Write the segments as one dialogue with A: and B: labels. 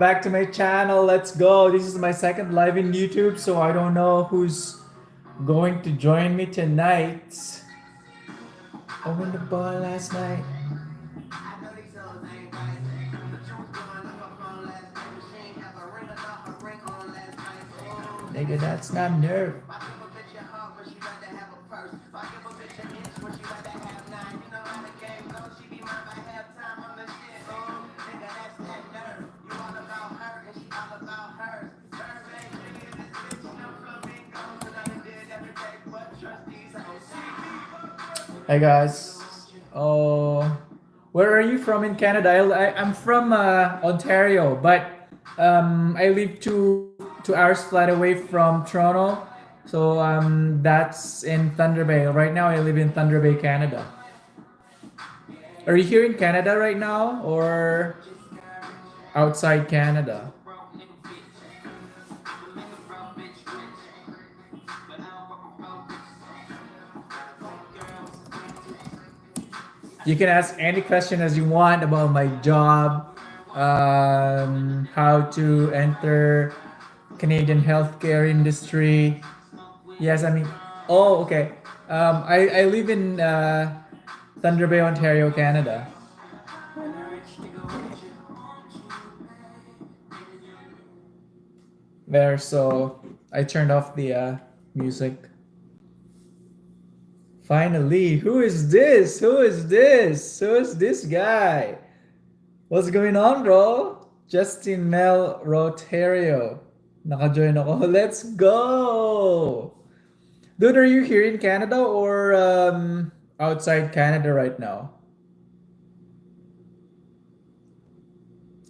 A: Back to my channel. Let's go. This is my second live in YouTube, so I don't know who's going to join me tonight. I won the ball last night. Nigga, that's not nerve. Hi guys. Oh, where are you from in Canada? I'm from Ontario, but I live two hours flight away from Toronto. So that's in Thunder Bay. Right now I live in Thunder Bay, Canada. Are you here in Canada right now or outside Canada? You can ask any question as you want about my job, how to enter Canadian healthcare industry. Yes, I mean, oh, okay. I live in Thunder Bay, Ontario, Canada. There, so I turned off the music. Finally, who is this? Who is this? Who is this guy? What's going on, bro? Justin Mel Rotario. Naka-join ako. Let's go! Dude, are you here in Canada or outside Canada right now?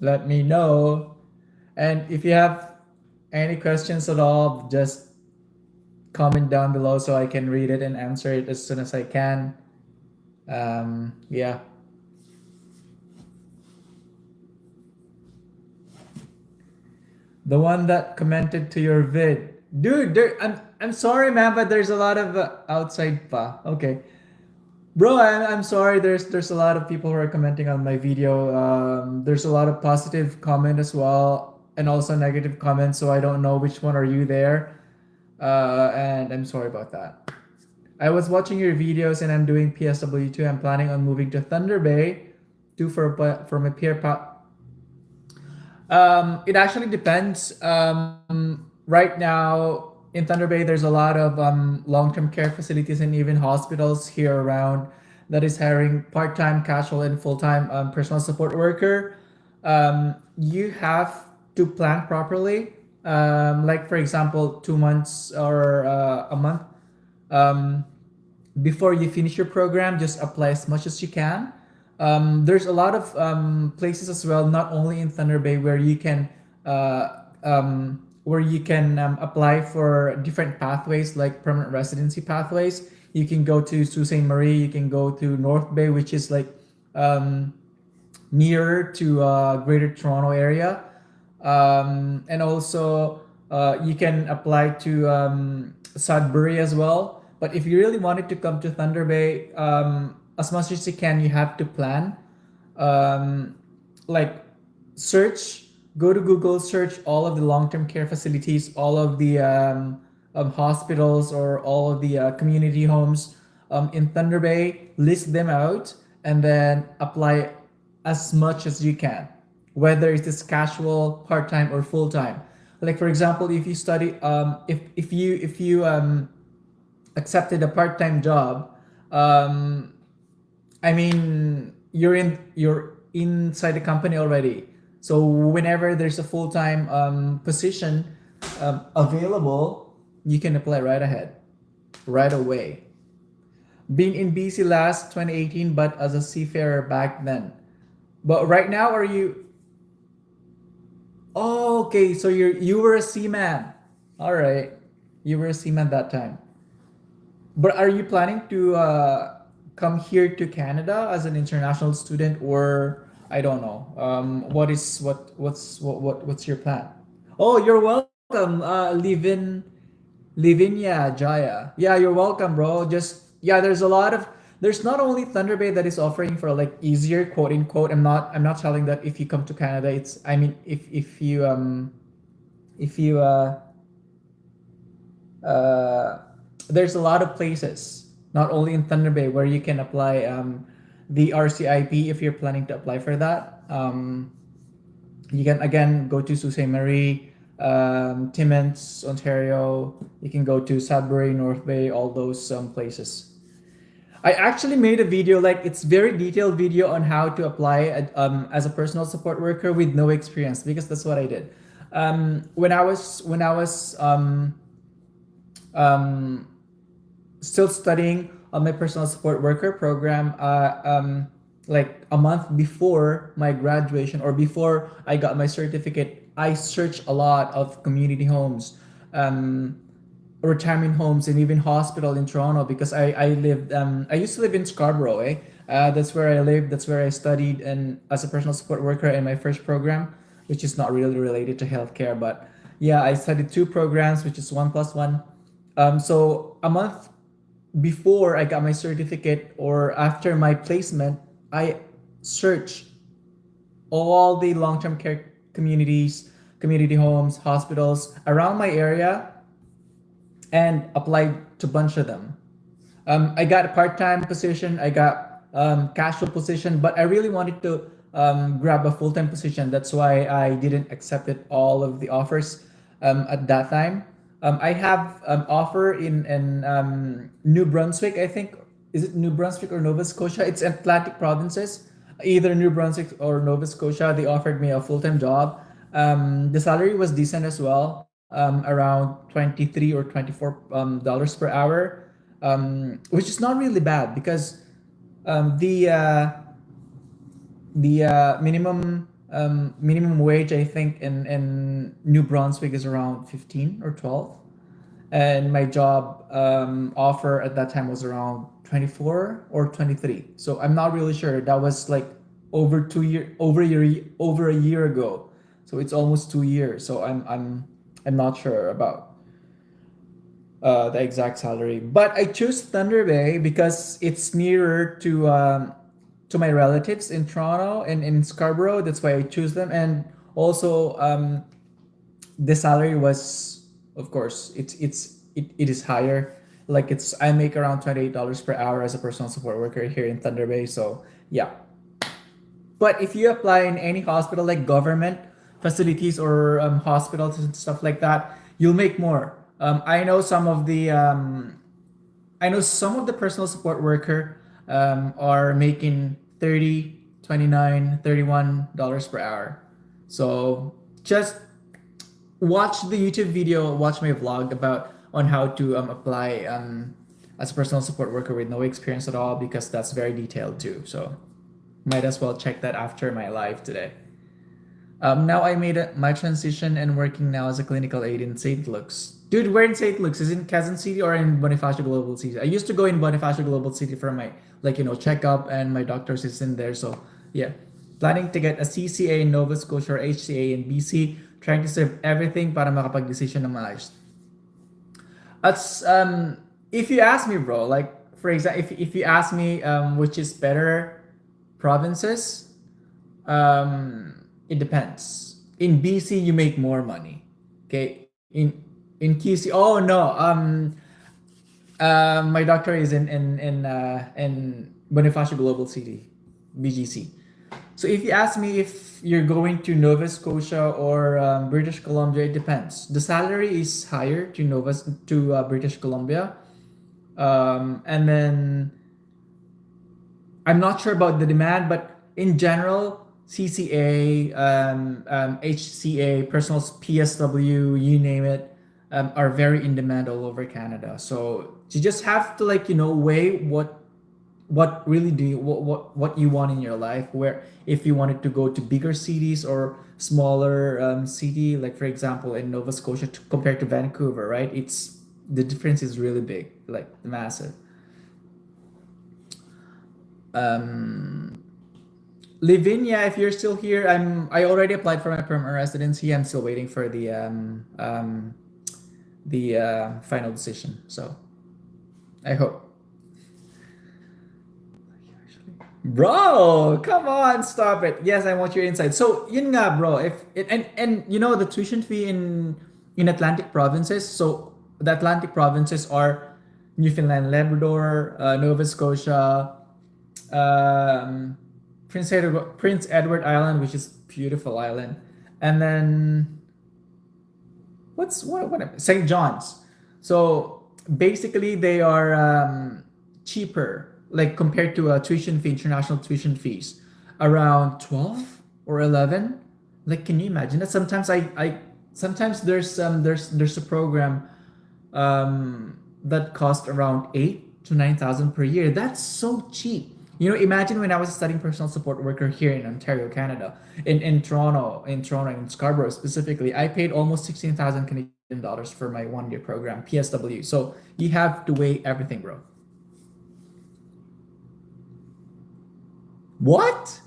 A: Let me know. And if you have any questions at all, just comment down below so I can read it and answer it as soon as I can. Yeah. The one that commented to your vid. Dude, I'm sorry, man, but there's a lot of outside pa. Okay. Bro, I'm sorry. There's a lot of people who are commenting on my video. There's a lot of positive comment as well, and also negative comments. So I don't know which one are you there, and I'm sorry about that. I was watching your videos, and I'm doing PSW2. I'm planning on moving to Thunder Bay, for my peer pa. It actually depends. Right now in Thunder Bay, there's a lot of long-term care facilities and even hospitals here around that is hiring part-time, casual, and full-time personal support worker. You have to plan properly. Like for example, 2 months or a month before you finish your program, just apply as much as you can. There's a lot of places as well, not only in Thunder Bay, where you can apply for different pathways like permanent residency pathways. You can go to Sault Ste. Marie, you can go to North Bay, which is like nearer to Greater Toronto area, and also you can apply to Sudbury as well. But if you really wanted to come to Thunder Bay, as much as you can, you have to plan. Like search, go to Google, search all of the long-term care facilities, all of the hospitals, or all of the community homes in Thunder Bay. List them out, and then apply as much as you can, whether it is casual, part-time, or full-time. Like for example, if you study, if you accepted a part-time job, I mean you're inside the company already. So whenever there's a full-time position available, you can apply right ahead, right away. Been in BC last 2018, but as a seafarer back then. But right now, are you? Oh, okay. So you were a seaman. All right, you were a seaman that time. But are you planning to come here to Canada as an international student, or I don't know? What's your plan? Oh, you're welcome. Livinia Jaya. Yeah, you're welcome, bro. Just yeah, there's a lot of there's not only Thunder Bay that is offering for like easier quote unquote. I'm not telling that if you come to Canada, it's I mean if you uh, there's a lot of places, not only in Thunder Bay, where you can apply the RCIP if you're planning to apply for that. You can again go to Sault Ste. Marie, Timmins, Ontario. You can go to Sudbury, North Bay, all those places. I actually made a video, like it's very detailed video on how to apply as a personal support worker with no experience, because that's what I did. When I was still studying on my personal support worker program, like a month before my graduation or before I got my certificate, I searched a lot of community homes, um, retirement homes, and even hospital in Toronto, because I used to live in Scarborough, eh? That's where I lived. That's where I studied and as a personal support worker in my first program, which is not really related to healthcare, but yeah, I studied two programs, which is one plus one. So a month before I got my certificate or after my placement, I searched all the long-term care communities, community homes, hospitals around my area, and applied to a bunch of them. I got a part-time position, I got casual position, but I really wanted to grab a full-time position. That's why I didn't accept it all of the offers at that time. I have offer in New Brunswick, I think. Is it New Brunswick or Nova Scotia? It's Atlantic provinces, either New Brunswick or Nova Scotia. They offered me a full-time job. The salary was decent as well, around 23 or 24 dollars per hour, which is not really bad because um, the uh, the minimum wage, I think, in New Brunswick is around 15 or 12, and my job offer at that time was around 24 or 23. So I'm not really sure. That was like over a year ago. So it's almost 2 years. So I'm not sure about the exact salary. But I choose Thunder Bay because it's nearer to my relatives in Toronto and in Scarborough. That's why I choose them. And also the salary was, of course, it is higher. Like it's I make around $28 per hour as a personal support worker here in Thunder Bay. So yeah. But if you apply in any hospital, like government facilities or hospitals and stuff like that, you'll make more. I know some of the personal support worker are making 30, 29, $31 per hour. So just watch the YouTube video, watch my vlog about on how to apply as a personal support worker with no experience at all, because that's very detailed too. So might as well check that after my live today. Now I made my transition and working now as a clinical aide in St. Luke's. Dude, where in St. Luke's? Is it in Quezon City or in Bonifacio Global City? I used to go in Bonifacio Global City for my checkup, and my doctor's is in there. So yeah, planning to get a CCA in Nova Scotia or HCA in BC. Trying to save everything para makapag-decision ng maayos. That's if you ask me, bro. Like for example, if you ask me which is better provinces, it depends. In BC, you make more money. Okay. In QC, oh no. My doctor is in Bonifacio Global City, BGC. So if you ask me if you're going to Nova Scotia or British Columbia, it depends. The salary is higher to British Columbia, and then I'm not sure about the demand, but in general, CCA, HCA, personal PSW, you name it, are very in demand all over Canada. So you just have to weigh what really do you what you want in your life. Where if you wanted to go to bigger cities or smaller city, like for example in Nova Scotia compared to Vancouver, right? It's the difference is really big, like massive. Um, Livinia, if you're still here, I already applied for my permanent residency. I'm still waiting for the final decision. So I hope. Bro, come on, stop it. Yes, I want your insight. So, yun nga, bro. If it, and you know the tuition fee in Atlantic provinces. So the Atlantic provinces are Newfoundland, Labrador, Nova Scotia, um, Prince Edward Island, which is beautiful island, and then what St. John's. So basically, they are cheaper, like compared to a tuition fee, international tuition fees, around 12 or 11. Like, can you imagine that? I sometimes there's a program that cost around 8 to 9,000 per year. That's so cheap. Imagine when I was studying personal support worker here in Ontario, Canada, in Toronto, in Scarborough specifically, I paid almost 16,000 Canadian dollars for my 1 year program, PSW. So you have to weigh everything, bro. What?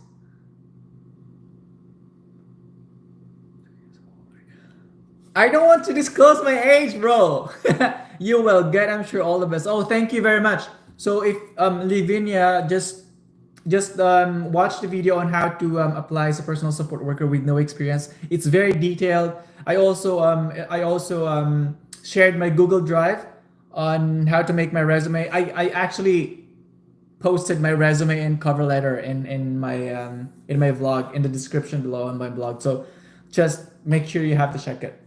A: I don't want to disclose my age, bro. You will get, I'm sure, all the best. Oh, thank you very much. So if Livinia just watch the video on how to apply as a personal support worker with no experience. It's very detailed. I also shared my Google Drive on how to make my resume. I actually posted my resume and cover letter in my vlog in the description below on my blog. So just make sure you have to check it.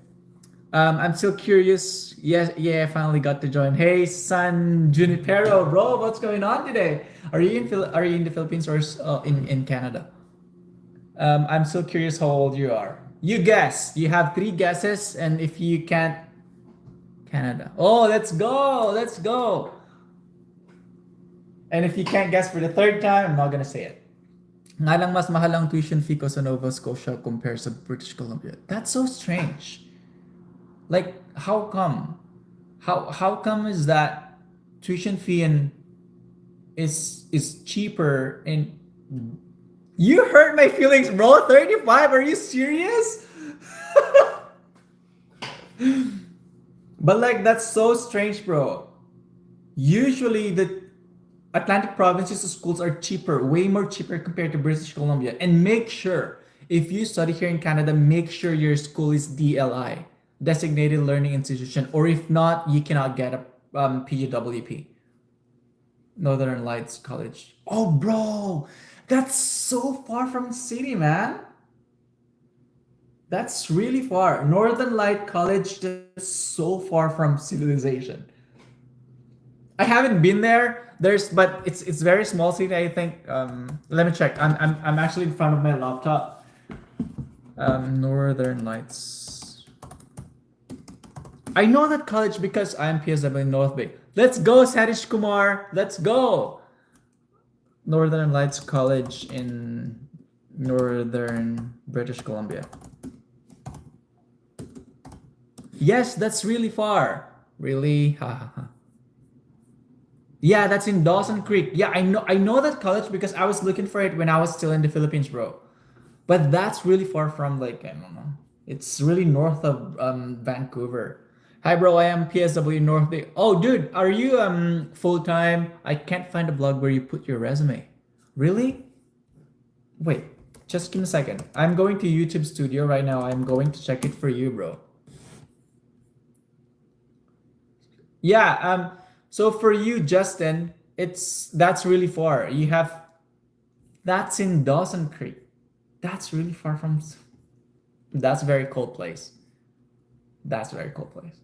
A: I'm still curious. Yes, yeah, I finally got to join. Hey, San Junipero, bro, what's going on today? Are you in the Philippines or in Canada? I'm still curious how old you are. You guess. You have three guesses, and if you can't, Canada. Oh, let's go, let's go. And if you can't guess for the third time, I'm not gonna say it. Nga lang mas mahal ang tuition fee ko sa Nova Scotia compared sa British Columbia. That's so strange. Like, how come? How come is that tuition fee is cheaper in you hurt my feelings, bro. 35? Are you serious? But like that's so strange, bro. Usually the Atlantic provinces schools are cheaper, way more cheaper compared to British Columbia. And make sure, if you study here in Canada, make sure your school is DLI, designated learning institution, or if not, you cannot get a PGWP, Northern Lights College. Oh, bro, that's so far from the city, man. That's really far. Northern Light College is so far from civilization. I haven't been there. But it's very small city. I think. Let me check. I'm actually in front of my laptop. Northern Lights. I know that college because I'm PSW in North Bay. Let's go, Satish Kumar. Let's go. Northern Lights College in Northern British Columbia. Yes, that's really far. Really? Ha ha ha. Yeah, that's in Dawson Creek. Yeah, I know that college because I was looking for it when I was still in the Philippines, bro. But that's really far from, like, I don't know. It's really north of Vancouver. Hi, bro. I am PSW North Bay. Oh, dude, are you full time? I can't find a blog where you put your resume. Really? Wait, just give me a second. I'm going to YouTube Studio right now. I'm going to check it for you, bro. Yeah. So for you, Justin, that's really far. That's in Dawson Creek. That's really far from. That's a very cold place. That's a very cold place.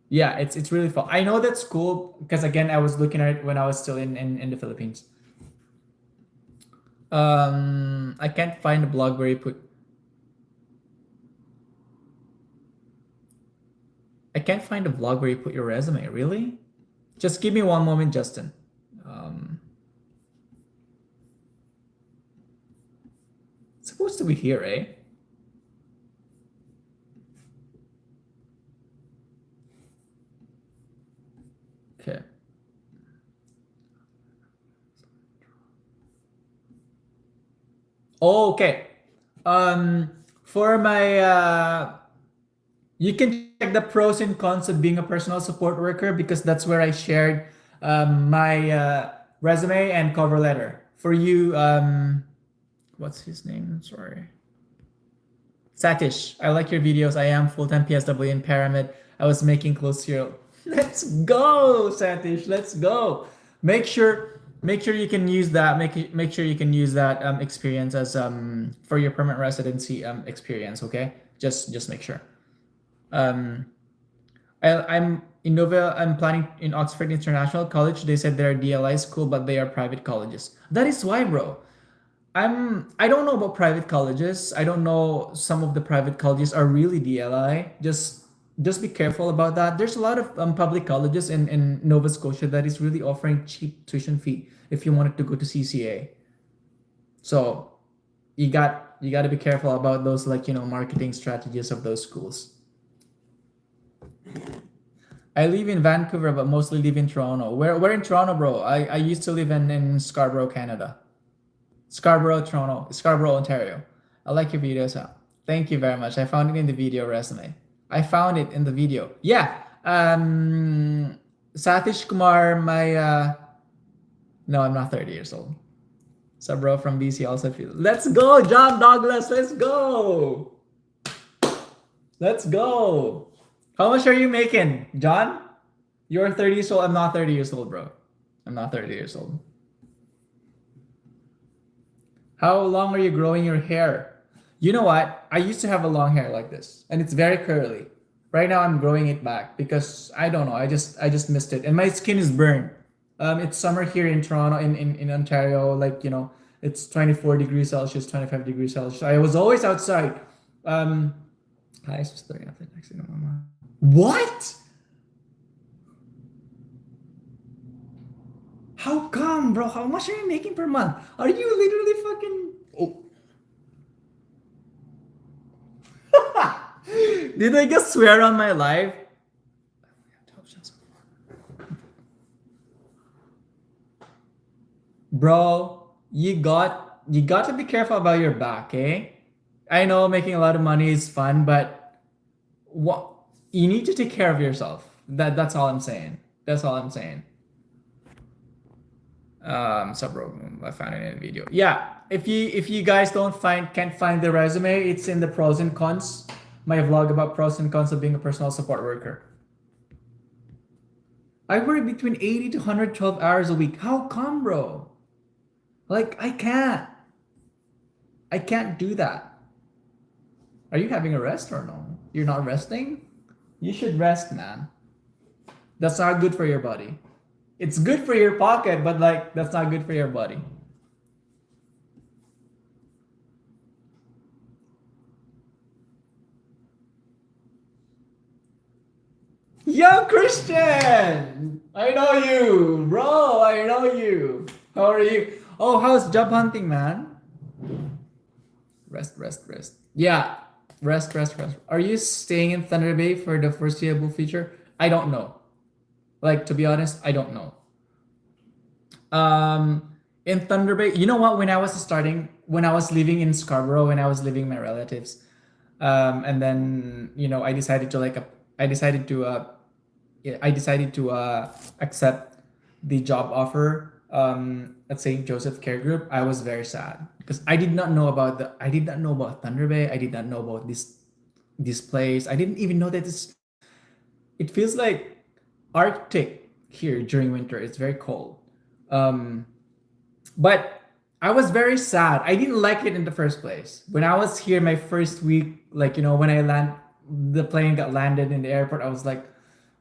A: Yeah, it's really far. I know that's cool because again, I was looking at it when I was still in the Philippines. I can't find a blog where you put. I can't find a blog where you put your resume. Really? Just give me one moment, Justin. Um, it's supposed to be here, eh? Okay. Okay. For my you can check the pros and cons of being a personal support worker because that's where I shared my resume and cover letter for you, what's his name? Sorry. Satish, I like your videos. I am full-time PSW in Pyramid. I was making close to your. Let's go, Satish. Let's go. Make sure you can use that. Make sure you can use that experience as for your permanent residency experience. Okay, just make sure. Um, I'm in Nova. I'm planning in Oxford International College. They said they're DLI school, but they are private colleges. That is why, bro. I don't know about private colleges. I don't know some of the private colleges are really DLI. Just be careful about that. There's a lot of public colleges in Nova Scotia that is really offering cheap tuition fee if you wanted to go to CCA. So you got to be careful about those, like, marketing strategies of those schools. I live in Vancouver, but mostly live in Toronto. Where in Toronto, bro? I used to live in Scarborough, Canada. Scarborough, Toronto, Scarborough, Ontario. I like your videos. Thank you very much. I found it in the video resume. I found it in the video. Yeah. Satish Kumar, my no, I'm not 30 years old. So bro from BC also feel. Let's go, John Douglas. Let's go. Let's go. How much are you making, John? You're 30 years old. I'm not 30 years old, bro. I'm not 30 years old. How long are you growing your hair? You know what? I used to have a long hair like this, and it's very curly. Right now, I'm growing it back because I don't know. I just missed it, and my skin is burned. It's summer here in Toronto, in Ontario. Like, it's 24 degrees Celsius, 25 degrees Celsius. I was always outside. Hi, it's just 30 after next. What? How come, bro? How much are you making per month? Are you literally fucking? Oh. Did I just swear on my life? Bro, you got to be careful about your back, eh? I know making a lot of money is fun, but what you need to take care of yourself. That's all I'm saying. That's all I'm saying. Bro, I found it in a video. Yeah, if you guys can't find the resume, it's in the pros and cons. My vlog about pros and cons of being a personal support worker. I work between 80 to 112 hours a week. How come, bro? Like, I can't do that. Are you having a rest or no? You're not resting? You should rest, man. That's not good for your body. It's good for your pocket, but like, that's not good for your body. Yo, Christian! I know you, bro. I know you. How are you? Oh, how's job hunting, man? Rest, rest, rest. Yeah, rest, rest, rest. Are you staying in Thunder Bay for the foreseeable future? I don't know. Like, to be honest, I don't know. In Thunder Bay, you know what? When I was living in Scarborough, when I was living with my relatives, and then I decided to yeah, I decided to accept the job offer at St. Joseph Care Group. I was very sad because I did not know about Thunder Bay. I did not know about this place. I didn't even know that it feels like Arctic here during winter. It's very cold. Um, but I was very sad. I didn't like it in the first place. When I was here my first week, like, when the plane got landed in the airport, I was like,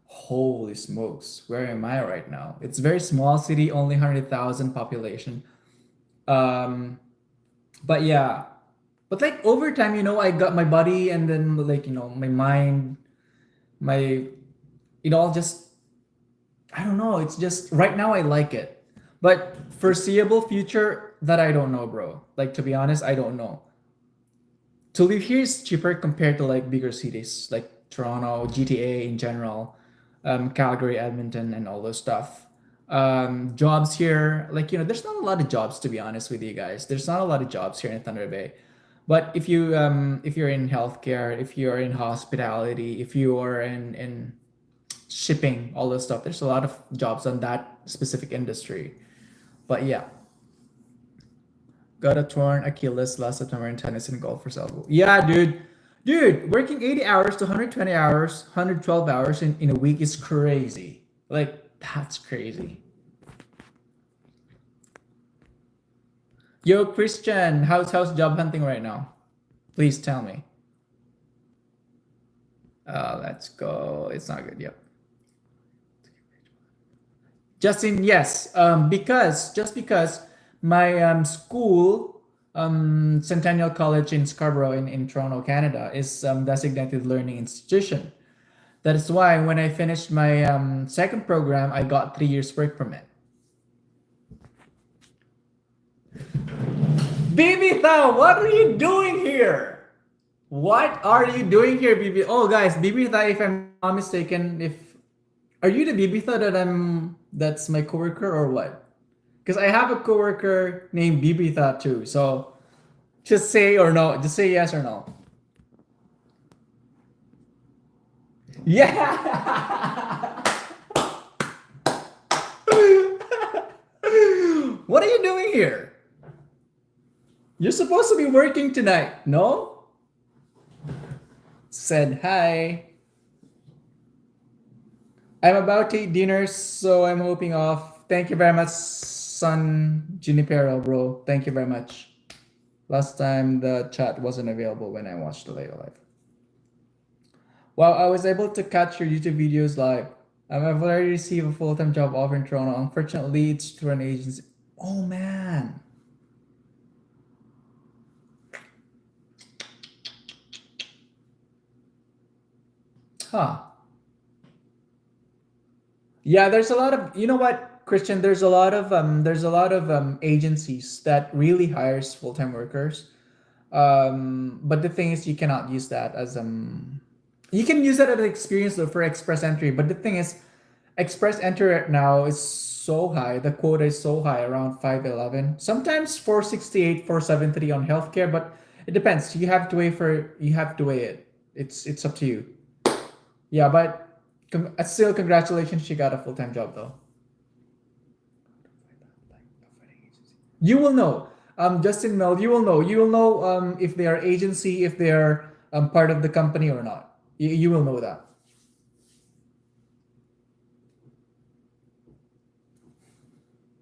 A: holy smokes, where am I right now? It's a very small city, only 100,000 population. Um, but yeah, but like over time, I got my body and then, like, my mind, my, it all just, I don't know. It's just right now I like it. But foreseeable future, that I don't know, bro. Like, to be honest, I don't know. To live here is cheaper compared to like bigger cities like Toronto, GTA in general, Calgary, Edmonton, and all those stuff. Jobs here, like, there's not a lot of jobs, to be honest with you guys. There's not a lot of jobs here in Thunder Bay. But if you're in healthcare, if you're in hospitality, if you are in shipping, all this stuff, there's a lot of jobs on that specific industry. But yeah, Got a torn Achilles last September in tennis and golf for elbow. Yeah, dude. Dude, working 80 hours to 120 hours, 112 hours in a week is crazy. Like, that's crazy. Yo, Christian, how's job hunting right now? Please tell me. Let's go. It's not good. Yep. Justin, yes. Because my school, Centennial College in Scarborough in Toronto, Canada, is designated learning institution. That is why when I finished my second program, I got 3 years work permit. Bibita, what are you doing here? What are you doing here, Bibi? Oh, guys, Bibita, if I'm not mistaken, if are you the Bibita that's my coworker or what? Because I have a coworker named Bibita too. So just say or no. Just say yes or no. Yeah. What are you doing here? You're supposed to be working tonight, no? Said hi. I'm about to eat dinner, so I'm hoping off. Thank you very much, Son Junipero, bro. Thank you very much. Last time the chat wasn't available when I watched the later live. Wow, I was able to catch your YouTube videos live. I've already received a full-time job offer in Toronto. Unfortunately, it's through an agency. Oh man. Huh. Yeah, there's a lot of, you know what, Christian, there's a lot of agencies that really hires full-time workers. But the thing is you cannot use that as you can use that as an experience though for express entry, but the thing is express entry right now is so high. The quota is so high, around 511. Sometimes 468, 473 on healthcare, but it depends. You have to weigh it. It's up to you. Yeah, but still congratulations, she got a full-time job though. You will know. Justin Mel, you will know. You will know if they are agency, if they are part of the company or not. You will know that.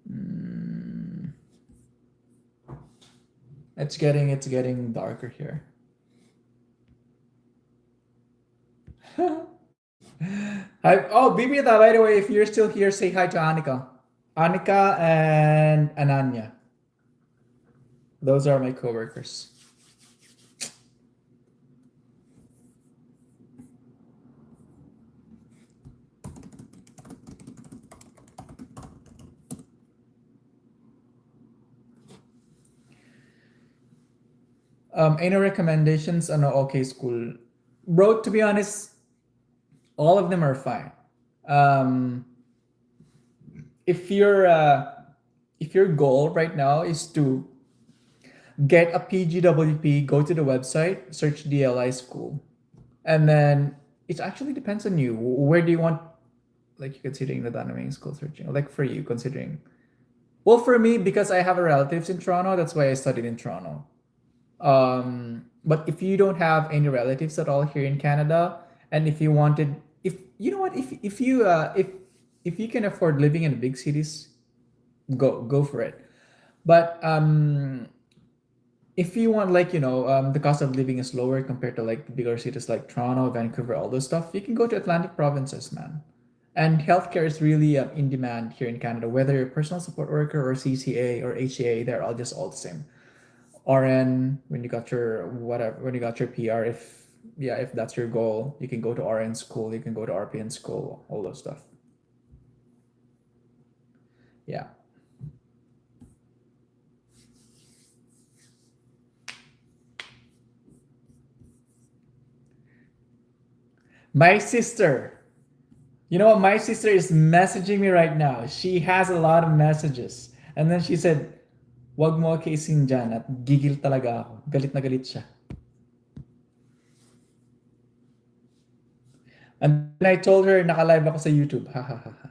A: Mm, it's getting darker here. Oh, Bibita, by the way, if you're still here, say hi to Anika. Anika and Ananya. Those are my coworkers. Any recommendations on an okay school? Bro, to be honest, all of them are fine. Um, if your goal right now is to get a PGWP, go to the website, search DLI school, and then it actually depends on you. Where do you want, like, you considering the dynamic school searching? Like for you, considering. Well, for me, because I have a relatives in Toronto, that's why I studied in Toronto. But if you don't have any relatives at all here in Canada, and if you wanted, if you know what, if you can afford living in the big cities, go for it. But if you want, like, the cost of living is lower compared to like bigger cities like Toronto, Vancouver, all those stuff, you can go to Atlantic provinces, man. And healthcare is really in demand here in Canada, whether you're a personal support worker or CCA or HCA, they're all just all the same. RN, when you got your whatever, when you got your PR, if yeah, if that's your goal, you can go to RN school, you can go to RPN school, all those stuff. Yeah. My sister, you know what? My sister is messaging me right now. She has a lot of messages. And then she said, wag mo kaisin dyan at gigil talaga ako. Galit na galit siya. And then I told her, naka-live ako sa YouTube. Ha ha ha ha.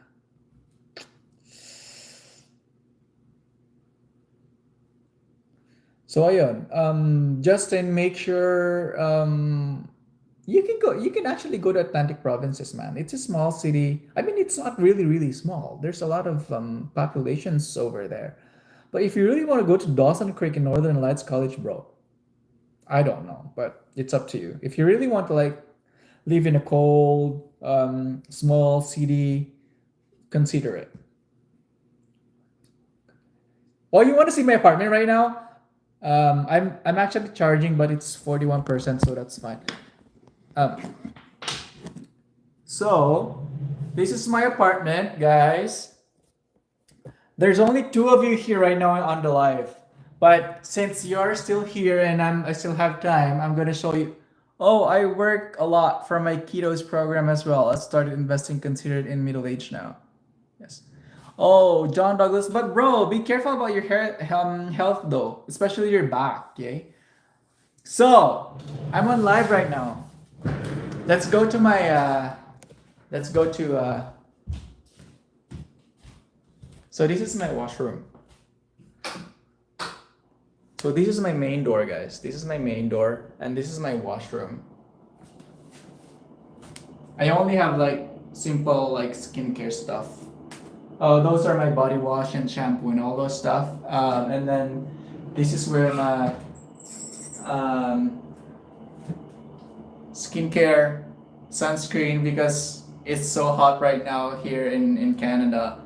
A: So ayun, Justin, make sure you can actually go to Atlantic provinces, man. It's a small city. I mean, it's not really really small. There's a lot of populations over there. But if you really want to go to Dawson Creek in Northern Lights College, bro, I don't know, but it's up to you. If you really want to like live in a cold, small city, consider it. Oh, you want to see my apartment right now? I'm actually charging, but it's 41%, so that's fine. Um, so this is my apartment, guys. There's only two of you here right now on the live, but since you're still here and I still have time, I'm gonna show you. Oh, I work a lot for my ketos program as well. I started investing considered in middle age now. Yes. Oh, John Douglas, but bro, be careful about your hair, health though, especially your back. Okay. So I'm on live right now. Let's go to my. Let's go to. So this is my washroom. So this is my main door, guys. This is my main door, and this is my washroom. I only have like simple like skincare stuff. Oh, those are my body wash and shampoo and all those stuff. And then this is where my um, skincare, sunscreen, because it's so hot right now here in Canada.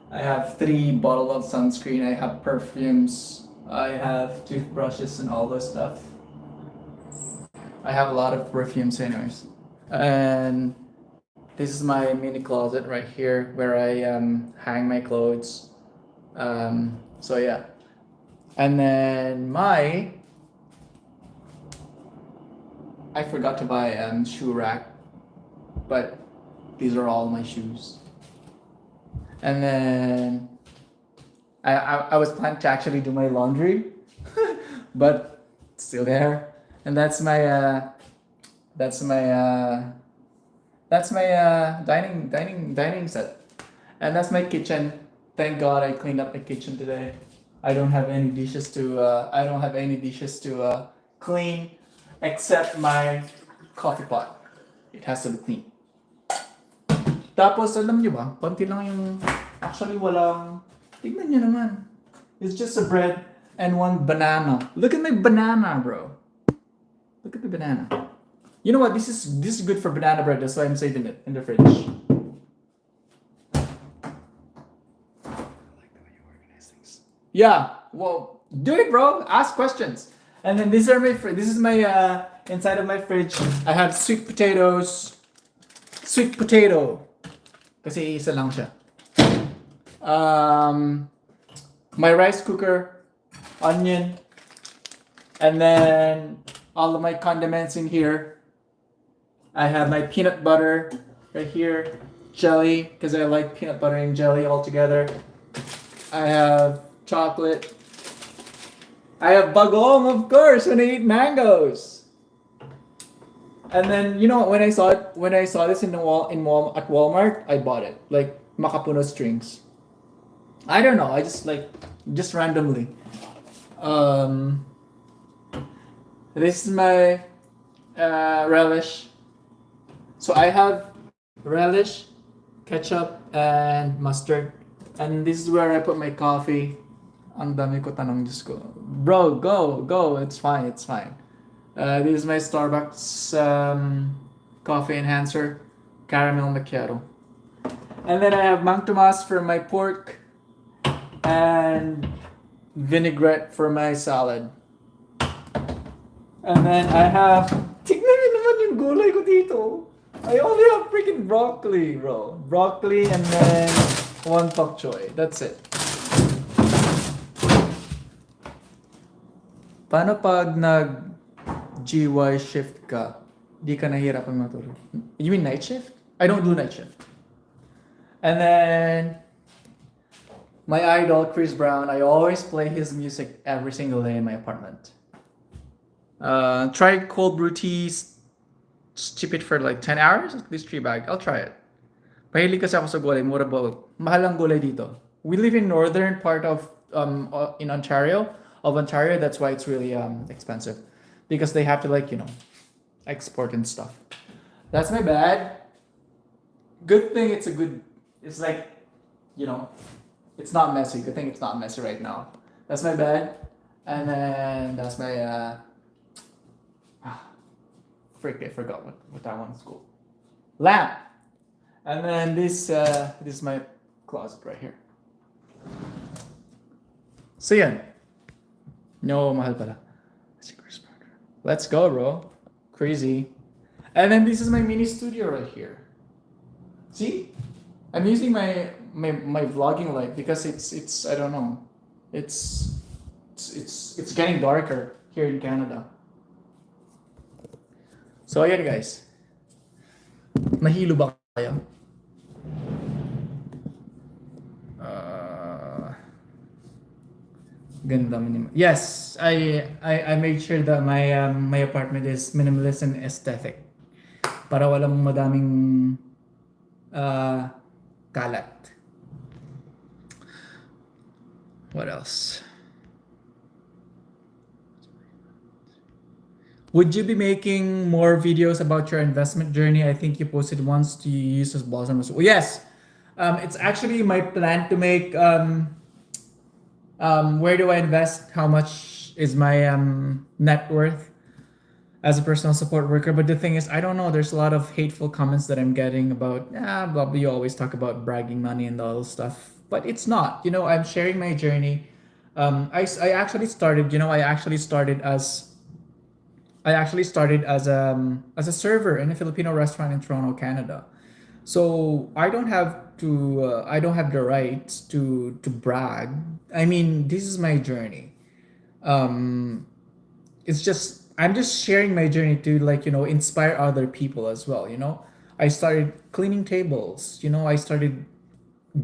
A: I have 3 bottles of sunscreen. I have perfumes. I have toothbrushes and all those stuff. I have a lot of perfumes, anyways. And this is my mini closet right here where I hang my clothes. So yeah. And then I forgot to buy shoe rack, but these are all my shoes. And then I was planning to actually do my laundry, but it's still there. And that's my dining set. And that's my kitchen. Thank God I cleaned up my kitchen today. I don't have any dishes to clean except my coffee pot. It has to be clean. Tapos alam nyo ba, konti lang yung actually walang tignan nyo naman. It's just a bread and 1 banana. Look at my banana, bro. Look at the banana. You know what? This is good for banana bread. That's why I'm saving it in the fridge. I like the way you organize things. Yeah. Well, do it, bro. Ask questions. And then these are my this is my inside of my fridge. I have sweet potatoes. Sweet potato. Kasi isa lang siya. My rice cooker, onion, and then all of my condiments in here. I have my peanut butter right here, jelly, because I like peanut butter and jelly all together. I have chocolate. I have bagong, of course, when I eat mangoes. And then you know when I saw this at Walmart, I bought it. Like Makapuno strings. I don't know. I just randomly. This is my relish. So I have relish, ketchup, and mustard. And this is where I put my coffee. Ang dami ko tanong, Diyos ko. Bro, go. It's fine. This is my Starbucks coffee enhancer, caramel macchiato. And then I have Mang Tomas for my pork and vinaigrette for my salad. And then I have, tignan niyo naman yung gulay ko dito. I only have freaking broccoli, bro. Broccoli and then 1 pak choy. That's it. Paano pag nag-GY shift ka, di ka nahihirapan matulog? You mean night shift? I don't do night shift. And then, my idol, Chris Brown, I always play his music every single day in my apartment. Try cold brew teas, keep it for like 10 hours, at least 3 bags. I'll try it. Mahilig kasi ako sa gulay, mura ba? Mahal ang gulay dito. We live in northern part of in Ontario. of Ontario. That's why it's really expensive, because they have to, like, export and stuff. That's my bad. Good thing it's a good. It's like, you know, it's not messy. Good thing it's not messy right now. That's my bad, and then that's my frick, I forgot what that one's called. Lamp. And then this is my closet right here. So yan. No, mahal pala. Let's go, bro. Crazy. And then this is my mini studio right here. See? I'm using my vlogging light because it's I don't know. It's getting darker here in Canada. So ayan, guys. Nahilo ba kayo? Ganda minimal. Yes, I made sure that my apartment is minimalist and aesthetic. Para walang madaming kalat. What else? Would you be making more videos about your investment journey? I think you posted once to use as Blossom. Well, yes, it's actually my plan to make. Where do I invest? How much is my net worth as a personal support worker? But the thing is, I don't know. There's a lot of hateful comments that I'm getting about, blah, you always talk about bragging money and all stuff. But it's not. I'm sharing my journey. I actually started. I actually started as a server in a Filipino restaurant in Toronto, Canada. So I don't have the right to brag. I mean, this is my journey. It's just I'm just sharing my journey to, like, inspire other people as well. I started cleaning tables. I started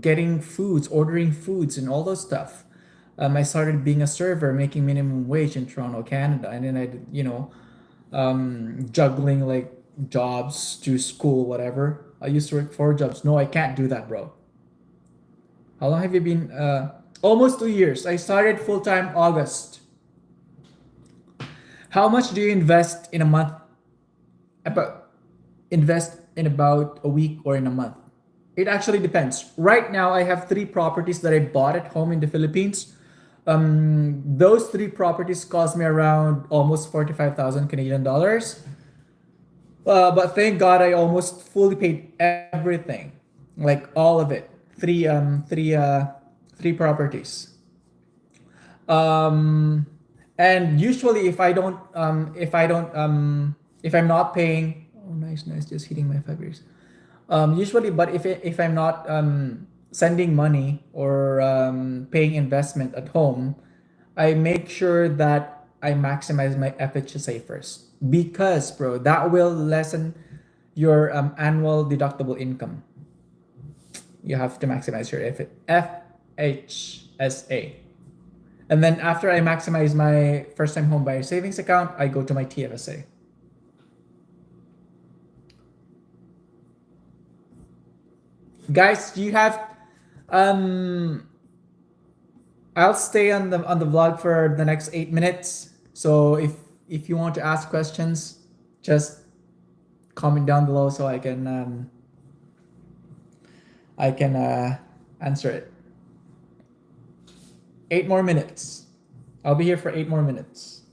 A: getting foods, ordering foods, and all those stuff. I started being a server, making minimum wage in Toronto, Canada, and then I did, juggling like jobs to school, whatever. I used to work 4 jobs. No, I can't do that, bro. How long have you been? Almost 2 years. I started full time August. How much do you invest in a month? Invest in about a week or in a month? It actually depends. Right now, I have 3 properties that I bought at home in the Philippines. Those 3 properties cost me around almost 45,000 Canadian dollars. But thank God I almost fully paid everything, like all of it. Three properties. And usually if I'm not paying, oh nice, just hitting my 5 years. Usually, but if I'm not sending money or paying investment at home, I make sure that I maximize my FHSA first, because, bro, that will lessen your annual deductible income. You have to maximize your FHSA. And then after I maximize my first time home buyer savings account, I go to my TFSA. Guys, you have I'll stay on the vlog for the next 8 minutes. So if you want to ask questions, just comment down below so I can answer it. 8 more minutes. I'll be here for 8 more minutes.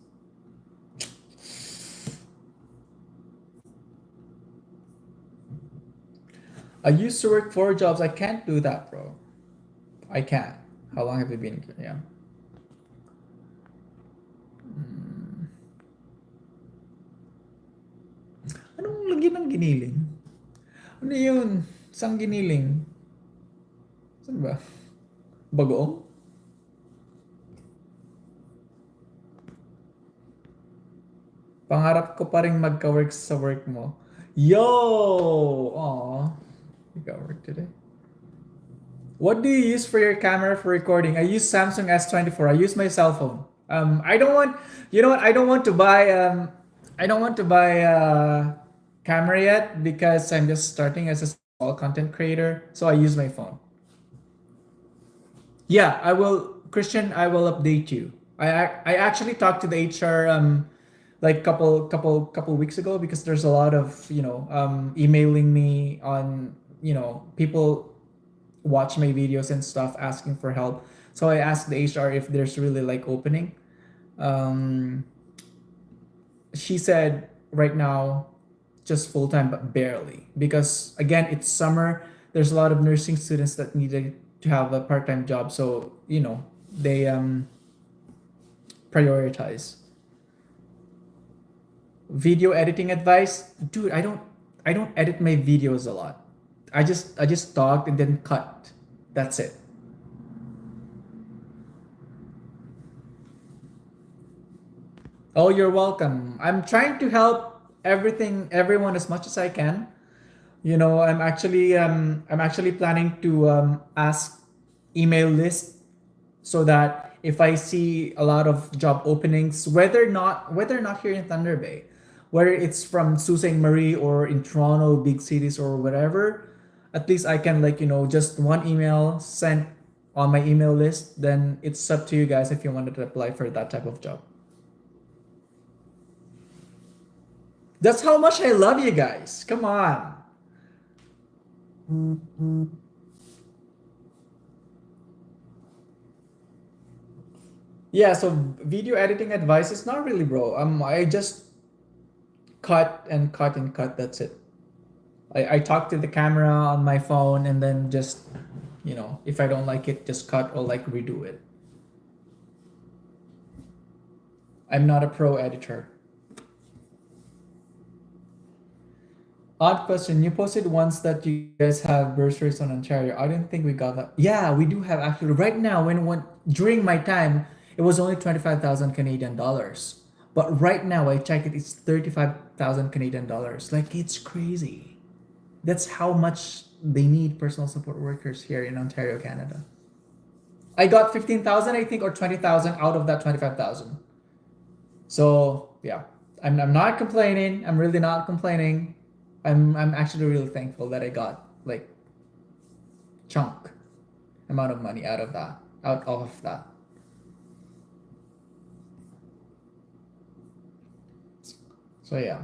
A: I used to work 4 jobs. I can't do that, bro. I can't. How long have you been here? Yeah. Anong lagyan ng giniling? Ano yun? Isang giniling? Saan ba? Bagoong? Pangarap ko pa rin magka-work sa work mo. Yo! Aww. You got work today. What do you use for your camera for recording? I use Samsung S24. I use my cell phone. I don't want, you know what? I don't want to buy camera yet because I'm just starting as a small content creator. So I use my phone. Yeah, I will, Christian, I will update you. I actually talked to the HR like couple weeks ago because there's a lot of emailing me on people watch my videos and stuff asking for help. So I asked the HR if there's really like opening. Um, she said right now just full time but barely because again it's summer. There's a lot of nursing students that needed to have a part time job, so they prioritize. Video editing advice, dude. I don't edit my videos a lot. I just talk and then cut. That's it. Oh, you're welcome. I'm trying to help everyone as much as I can. I'm actually planning to ask email list so that if I see a lot of job openings, whether or not here in Thunder Bay, whether it's from Sault Ste. Marie or in Toronto, big cities or whatever, at least I can like just one email sent on my email list. Then it's up to you guys if you wanted to apply for that type of job. That's how much I love you guys. Come on. Yeah, so video editing advice is not really, bro. I just cut and cut and cut. That's it. I talk to the camera on my phone and then just, if I don't like it, just cut or like redo it. I'm not a pro editor. Odd question. You posted once that you guys have bursaries on Ontario. I didn't think we got that. Yeah, we do have actually. Right now, when during my time, it was only 25,000 Canadian dollars. But right now, I check it, it's 35,000 Canadian dollars. Like it's crazy. That's how much they need personal support workers here in Ontario, Canada. I got 15,000, I think, or 20,000 out of that 25,000. So yeah, I'm not complaining. I'm really not complaining. I'm actually really thankful that I got like chunk amount of money out of that. So yeah,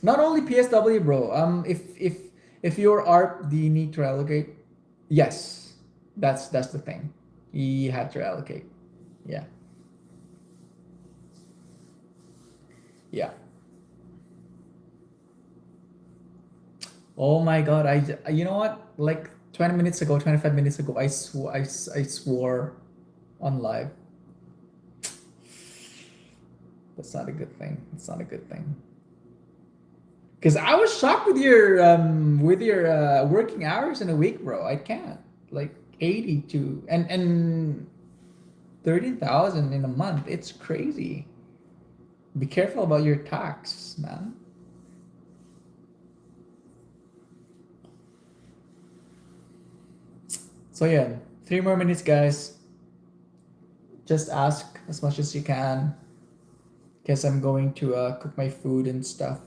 A: not only PSW, bro. If you're ARP, do you need to allocate? Yes, that's the thing. You have to allocate. Yeah, yeah. Oh my god, you know what? Like 20 minutes ago, 25 minutes ago, I swore on live. That's not a good thing. It's not a good thing. Cause I was shocked with your working hours in a week, bro. I can't like 82 and 13,000 in a month. It's crazy. Be careful about your tax, man. So yeah, 3 more minutes, guys. Just ask as much as you can. Guess I'm going to cook my food and stuff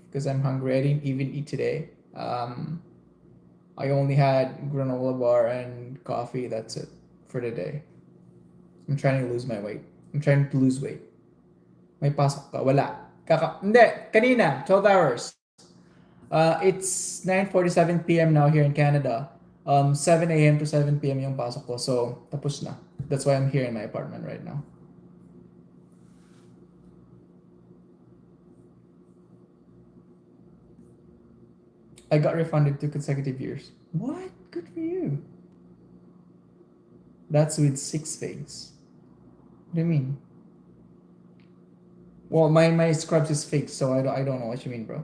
A: because I'm hungry. I didn't even eat today. I only had granola bar and coffee. That's it for the day. I'm trying to lose my weight. I'm trying to lose weight. May pasok ka? Wala. Hindi. Kanina. 12 hours. It's 9:47 p.m. now here in Canada. 7 a.m. to 7 p.m. yung pasok ko. So, tapos na. That's why I'm here in my apartment right now. I got refunded 2 consecutive years. What? Good for you. That's with 6 figs. What do you mean? Well, my scrubs is fake, so I don't know what you mean, bro.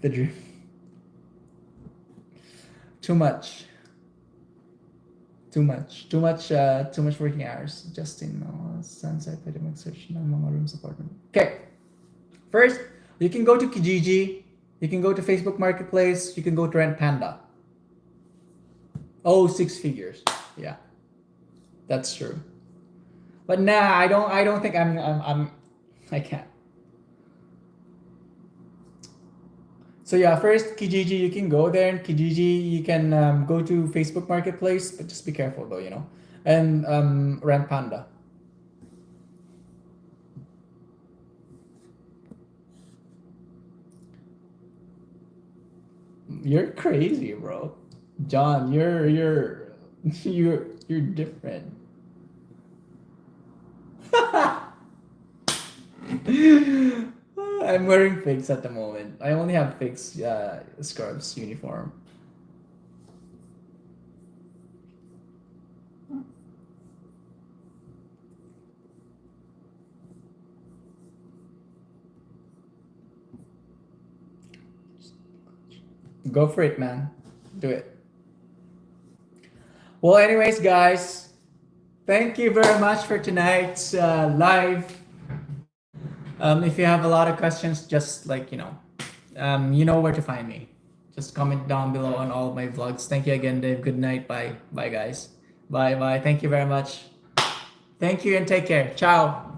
A: The dream. Too much. Too much working hours. Justin, no, sunset, pwede mag-search ng mga rooms apartment. Okay. First, you can go to Kijiji. You can go to Facebook Marketplace. You can go to Rent Panda. Oh, 6 figures. Yeah, that's true. But nah, I don't think I can't. So yeah, first Kijiji, you can go there, and Kijiji, you can go to Facebook Marketplace, but just be careful though, you know. And Rent Panda. You're crazy, bro. John, you're different. I'm wearing figs at the moment. I only have figs scrubs uniform. Go for it, man. Do it. Well, anyways, guys, thank you very much for tonight's live. If you have a lot of questions, just like you know where to find me. Just comment down below on all of my vlogs. Thank you again, Dave. Good night. Bye. Bye, guys. Bye. Bye. Thank you very much. Thank you and take care. Ciao.